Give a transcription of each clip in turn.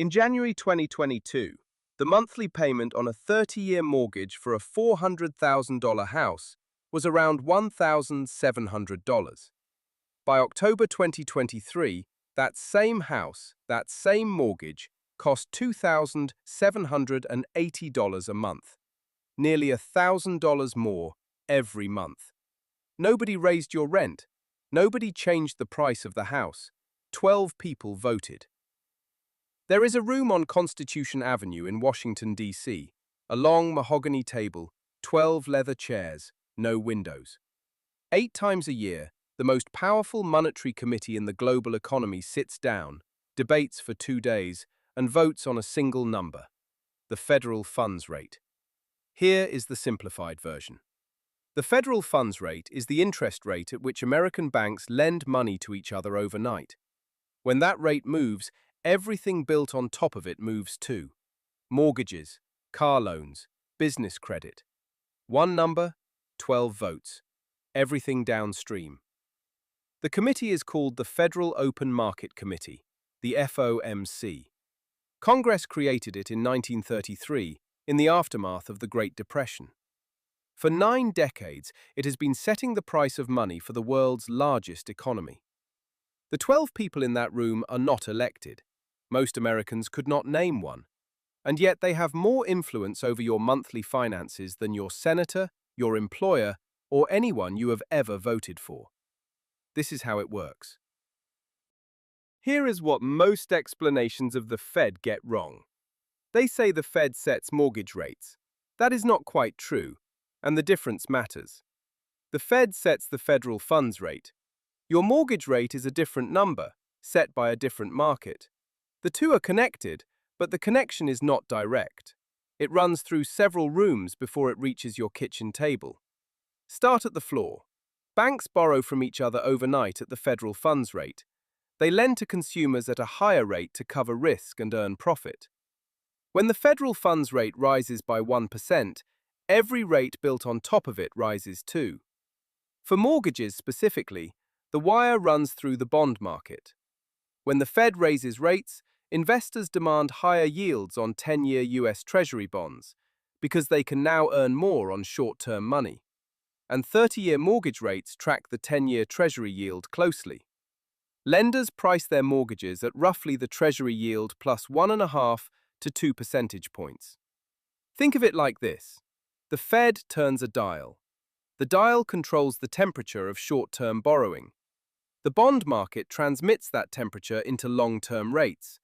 In January 2022, the monthly payment on a 30-year mortgage for a $400,000 house was around $1,700. By October 2023, that same house, that same mortgage, cost $2,780 a month, nearly $1,000 more every month. Nobody raised your rent. Nobody changed the price of the house. 12 people voted. There is a room on Constitution Avenue in Washington, D.C., a long mahogany table, 12 leather chairs, no windows. 8 times a year, the most powerful monetary committee in the global economy sits down, debates for 2 days, and votes on a single number, the federal funds rate. Here is the simplified version. The federal funds rate is the interest rate at which American banks lend money to each other overnight. When that rate moves, everything built on top of it moves too. Mortgages, car loans, business credit. One number, 12 votes. Everything downstream. The committee is called the Federal Open Market Committee, the FOMC. Congress created it in 1933 in the aftermath of the Great Depression. For 9 decades, it has been setting the price of money for the world's largest economy. The 12 people in that room are not elected. Most Americans could not name one. And yet they have more influence over your monthly finances than your senator, your employer, or anyone you have ever voted for. This is how it works. Here is what most explanations of the Fed get wrong. They say the Fed sets mortgage rates. That is not quite true, and the difference matters. The Fed sets the federal funds rate. Your mortgage rate is a different number, set by a different market. The two are connected, but the connection is not direct. It runs through several rooms before it reaches your kitchen table. Start at the floor. Banks borrow from each other overnight at the federal funds rate. They lend to consumers at a higher rate to cover risk and earn profit. When the federal funds rate rises by 1%, every rate built on top of it rises too. For mortgages specifically, the wire runs through the bond market. When the Fed raises rates, investors demand higher yields on 10-year US Treasury bonds because they can now earn more on short-term money. And 30-year mortgage rates track the 10-year Treasury yield closely. Lenders price their mortgages at roughly the Treasury yield plus 1.5 to 2 percentage points. Think of it like this. The Fed turns a dial. The dial controls the temperature of short-term borrowing. The bond market transmits that temperature into long-term rates.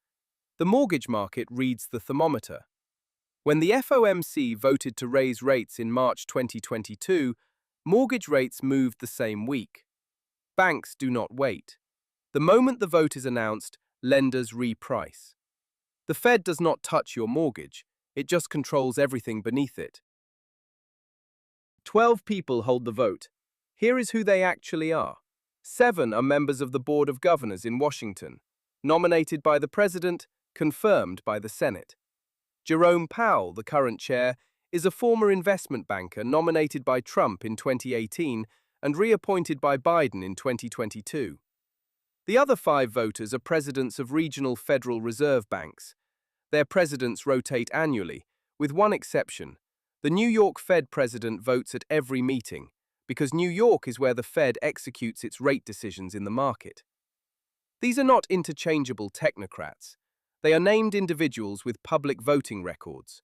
The mortgage market reads the thermometer. When the FOMC voted to raise rates in March 2022, mortgage rates moved the same week. Banks do not wait. The moment the vote is announced, lenders reprice. The Fed does not touch your mortgage. It just controls everything beneath it. 12 people hold the vote. Here is who they actually are. 7 are members of the Board of Governors in Washington, nominated by the President, confirmed by the Senate. Jerome Powell, the current chair, is a former investment banker nominated by Trump in 2018 and reappointed by Biden in 2022. The other 5 voters are presidents of regional Federal Reserve banks. Their presidents rotate annually, with one exception. The New York Fed president votes at every meeting, because New York is where the Fed executes its rate decisions in the market. These are not interchangeable technocrats. They are named individuals with public voting records.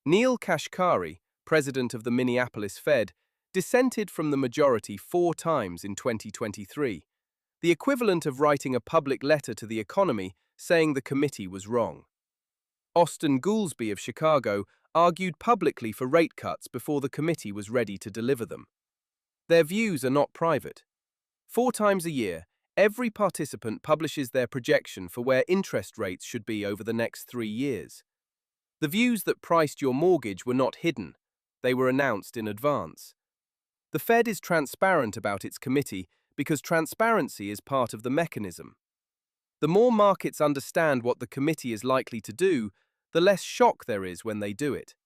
Neil Kashkari, president of the Minneapolis Fed, dissented from the majority 4 times in 2023, the equivalent of writing a public letter to the economy saying the committee was wrong. Austin Goolsbee of Chicago argued publicly for rate cuts before the committee was ready to deliver them. Their views are not private. 4 times a year, every participant publishes their projection for where interest rates should be over the next 3 years. The views that priced your mortgage were not hidden. They were announced in advance. The Fed is transparent about its committee because transparency is part of the mechanism. The more markets understand what the committee is likely to do, the less shock there is when they do it.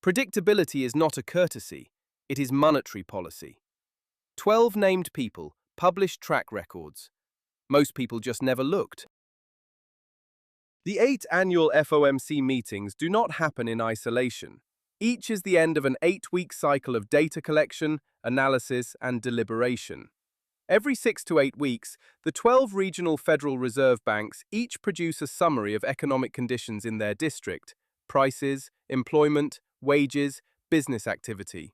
Predictability is not a courtesy, it is monetary policy. 12 named people published track records. Most people just never looked. The 8 annual FOMC meetings do not happen in isolation. Each is the end of an 8-week cycle of data collection, analysis, and deliberation. Every 6 to 8 weeks, the 12 regional Federal Reserve banks each produce a summary of economic conditions in their district: prices, employment, wages, business activity.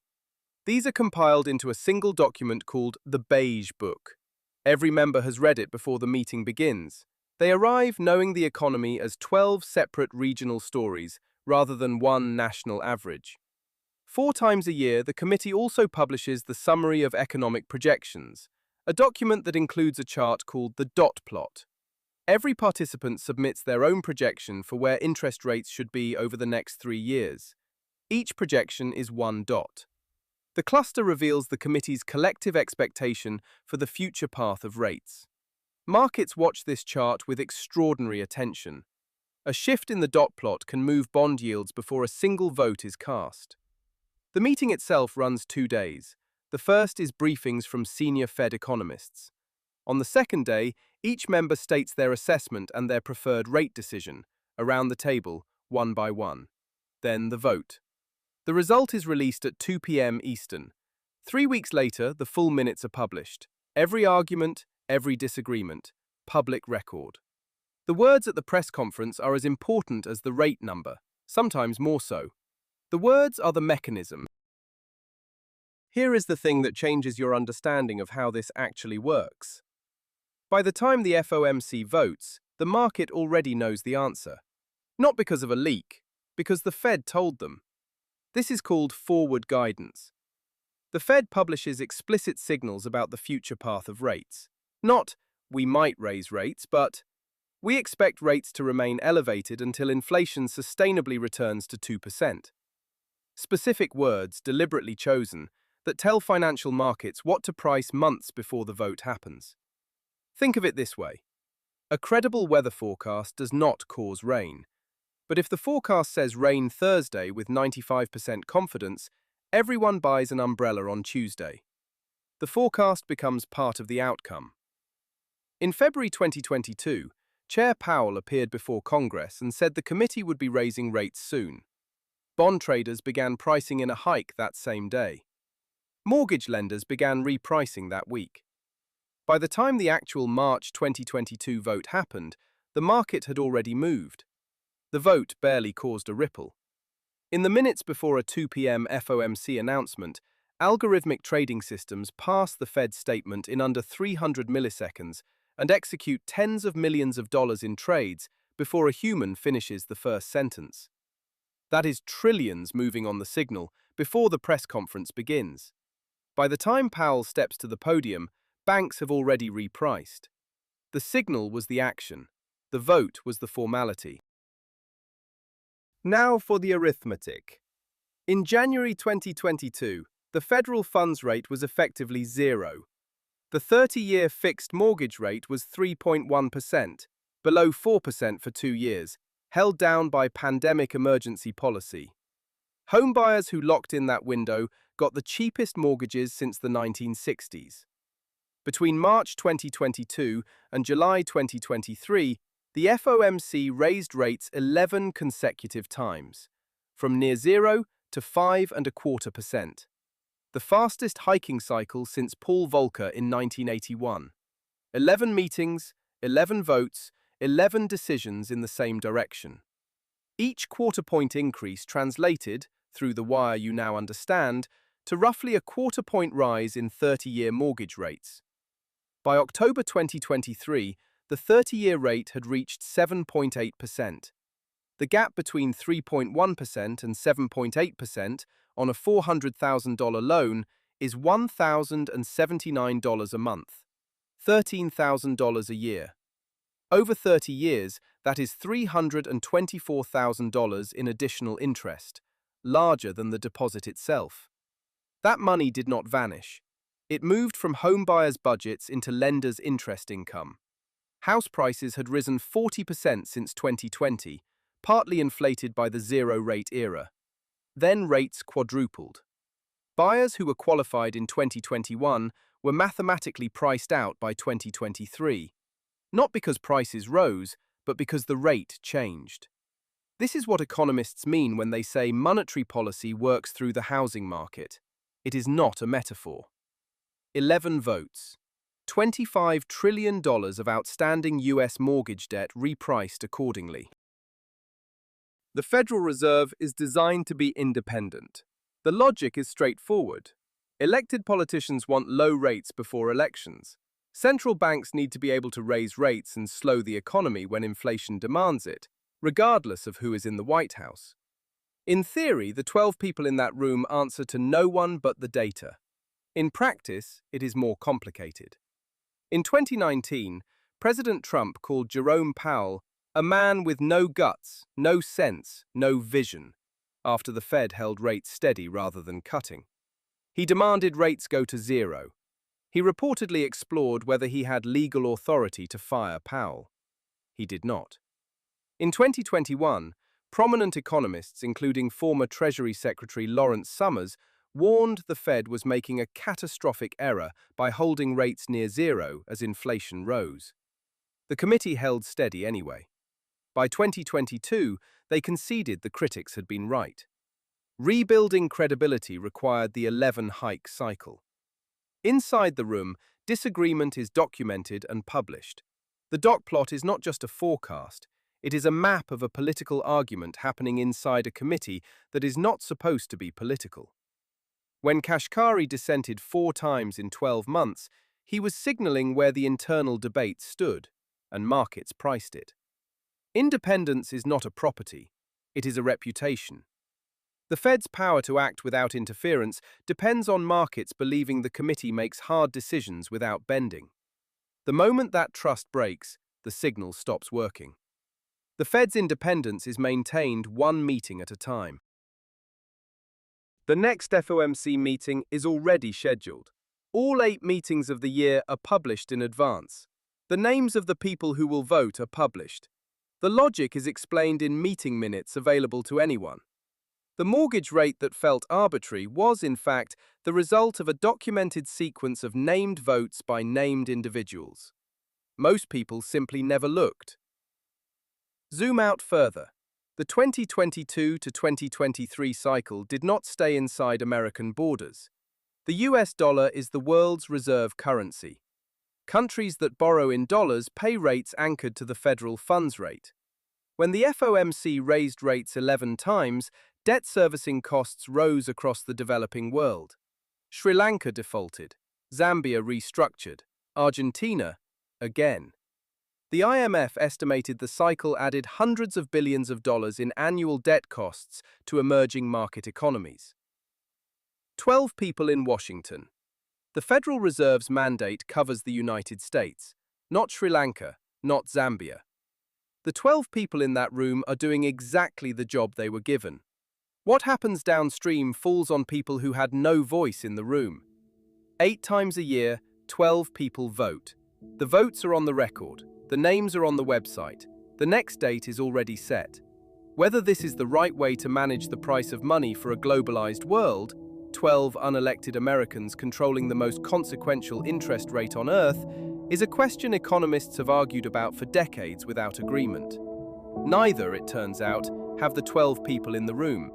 These are compiled into a single document called the Beige Book. Every member has read it before the meeting begins. They arrive knowing the economy as 12 separate regional stories rather than one national average. 4 times a year, the committee also publishes the Summary of Economic Projections, a document that includes a chart called the dot plot. Every participant submits their own projection for where interest rates should be over the next 3 years. Each projection is one dot. The cluster reveals the committee's collective expectation for the future path of rates. Markets watch this chart with extraordinary attention. A shift in the dot plot can move bond yields before a single vote is cast. The meeting itself runs 2 days. The first is briefings from senior Fed economists. On the second day, each member states their assessment and their preferred rate decision, around the table, one by one. Then the vote. The result is released at 2 p.m. Eastern. 3 weeks later, the full minutes are published. Every argument, every disagreement, public record. The words at the press conference are as important as the rate number, sometimes more so. The words are the mechanism. Here is the thing that changes your understanding of how this actually works. By the time the FOMC votes, the market already knows the answer. Not because of a leak, because the Fed told them. This is called forward guidance. The Fed publishes explicit signals about the future path of rates. Not, we might raise rates, but we expect rates to remain elevated until inflation sustainably returns to 2%. Specific words, deliberately chosen, that tell financial markets what to price months before the vote happens. Think of it this way. A credible weather forecast does not cause rain. But if the forecast says rain Thursday with 95% confidence, everyone buys an umbrella on Tuesday. The forecast becomes part of the outcome. In February 2022, Chair Powell appeared before Congress and said the committee would be raising rates soon. Bond traders began pricing in a hike that same day. Mortgage lenders began repricing that week. By the time the actual March 2022 vote happened, the market had already moved. The vote barely caused a ripple. In the minutes before a 2 p.m. FOMC announcement, algorithmic trading systems pass the Fed's statement in under 300 milliseconds and execute tens of millions of dollars in trades before a human finishes the first sentence. That is trillions moving on the signal before the press conference begins. By the time Powell steps to the podium, banks have already repriced. The signal was the action. The vote was the formality. Now for the arithmetic. In January 2022, the federal funds rate was effectively zero. The 30-year fixed mortgage rate was 3.1%, below 4% for 2 years, held down by pandemic emergency policy. Homebuyers who locked in that window got the cheapest mortgages since the 1960s. Between March 2022 and July 2023, the FOMC raised rates 11 consecutive times, from near zero to 5.25%. The fastest hiking cycle since Paul Volcker in 1981. 11 meetings, 11 votes, 11 decisions in the same direction. Each quarter-point increase translated, through the wire you now understand, to roughly a quarter-point rise in 30-year mortgage rates. By October 2023, the 30-year rate had reached 7.8%. The gap between 3.1% and 7.8% on a $400,000 loan is $1,079 a month, $13,000 a year. Over 30 years, that is $324,000 in additional interest, larger than the deposit itself. That money did not vanish. It moved from homebuyers' budgets into lenders' interest income. House prices had risen 40% since 2020, partly inflated by the zero-rate era. Then rates quadrupled. Buyers who were qualified in 2021 were mathematically priced out by 2023, not because prices rose, but because the rate changed. This is what economists mean when they say monetary policy works through the housing market. It is not a metaphor. 11 votes. $25 trillion of outstanding US mortgage debt repriced accordingly. The Federal Reserve is designed to be independent. The logic is straightforward. Elected politicians want low rates before elections. Central banks need to be able to raise rates and slow the economy when inflation demands it, regardless of who is in the White House. In theory, the 12 people in that room answer to no one but the data. In practice, it is more complicated. In 2019, President Trump called Jerome Powell a man with no guts, no sense, no vision, after the Fed held rates steady rather than cutting. He demanded rates go to zero. He reportedly explored whether he had legal authority to fire Powell. He did not. In 2021, prominent economists, including former Treasury Secretary Lawrence Summers, warned the Fed was making a catastrophic error by holding rates near zero as inflation rose. The committee held steady anyway. By 2022, they conceded the critics had been right. Rebuilding credibility required the 11-hike cycle. Inside the room, disagreement is documented and published. The dot plot is not just a forecast, it is a map of a political argument happening inside a committee that is not supposed to be political. When Kashkari dissented 4 times in 12 months, he was signaling where the internal debate stood, and markets priced it. Independence is not a property, it is a reputation. The Fed's power to act without interference depends on markets believing the committee makes hard decisions without bending. The moment that trust breaks, the signal stops working. The Fed's independence is maintained 1 meeting at a time. The next FOMC meeting is already scheduled. All 8 meetings of the year are published in advance. The names of the people who will vote are published. The logic is explained in meeting minutes available to anyone. The mortgage rate that felt arbitrary was, in fact, the result of a documented sequence of named votes by named individuals. Most people simply never looked. Zoom out further. The 2022 to 2023 cycle did not stay inside American borders. The US dollar is the world's reserve currency. Countries that borrow in dollars pay rates anchored to the federal funds rate. When the FOMC raised rates 11 times, debt servicing costs rose across the developing world. Sri Lanka defaulted, Zambia restructured, Argentina, again. The IMF estimated the cycle added hundreds of billions of dollars in annual debt costs to emerging market economies. 12 people in Washington. The Federal Reserve's mandate covers the United States, not Sri Lanka, not Zambia. The 12 people in that room are doing exactly the job they were given. What happens downstream falls on people who had no voice in the room. 8 times a year, 12 people vote. The votes are on the record. The names are on the website. The next date is already set. Whether this is the right way to manage the price of money for a globalized world, 12 unelected Americans controlling the most consequential interest rate on Earth, is a question economists have argued about for decades without agreement. Neither, it turns out, have the 12 people in the room.